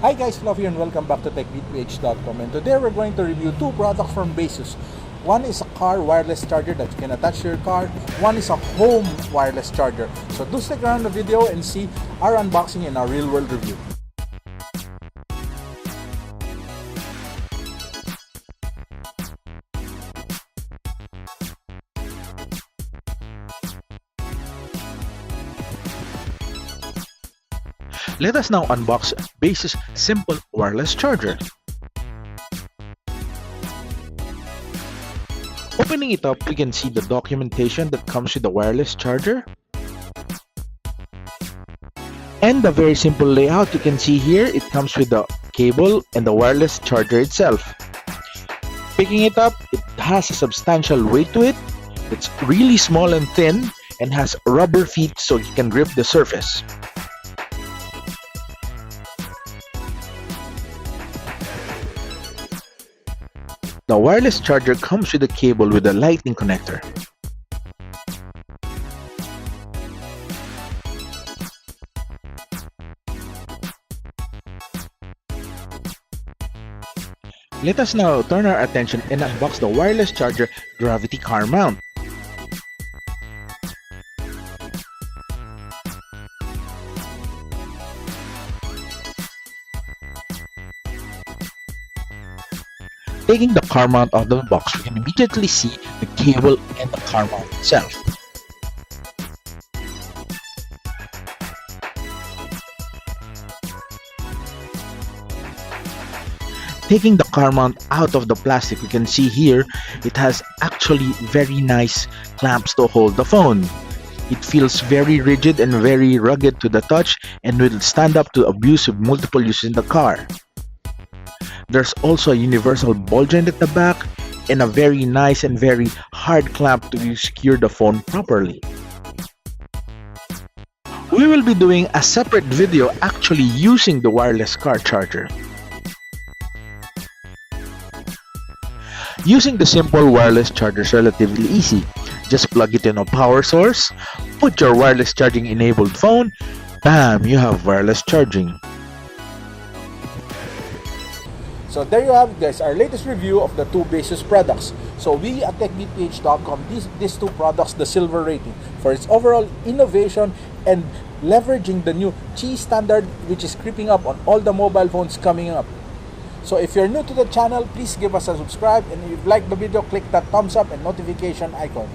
Hi guys, Love here and welcome back to techbeatph.com, and today we're going to review two products from Baseus. One is a car wireless charger that you can attach to your car. One is a home wireless charger. So do stick around the video and see our unboxing and our real world review. Let us now unbox Baseus Simple Wireless Charger. Opening it up, we can see the documentation that comes with the wireless charger. And the very simple layout you can see here, it comes with the cable and the wireless charger itself. Picking it up, it has a substantial weight to it. It's really small and thin and has rubber feet so you can grip the surface. The wireless charger comes with a cable with a lightning connector. Let us now turn our attention and unbox the wireless charger gravity car mount. Taking the car mount out of the box, we can immediately see the cable and the car mount itself. Taking the car mount out of the plastic, we can see here it has actually very nice clamps to hold the phone. It feels very rigid and very rugged to the touch and will stand up to abuse with multiple uses in the car. There's also a universal ball joint at the back and a very nice and very hard clamp to secure the phone properly. We will be doing a separate video actually using the wireless car charger. Using the simple wireless charger is relatively easy. Just plug it in a power source, put your wireless charging enabled phone, bam, you have wireless charging. So there you have it guys, our latest review of the two Baseus products. So we at techbeatph.com, these two products the silver rating for its overall innovation and leveraging the new Qi standard which is creeping up on all the mobile phones coming up. So if you're new to the channel, please give us a subscribe, and if you like the video, click that thumbs up and notification icon.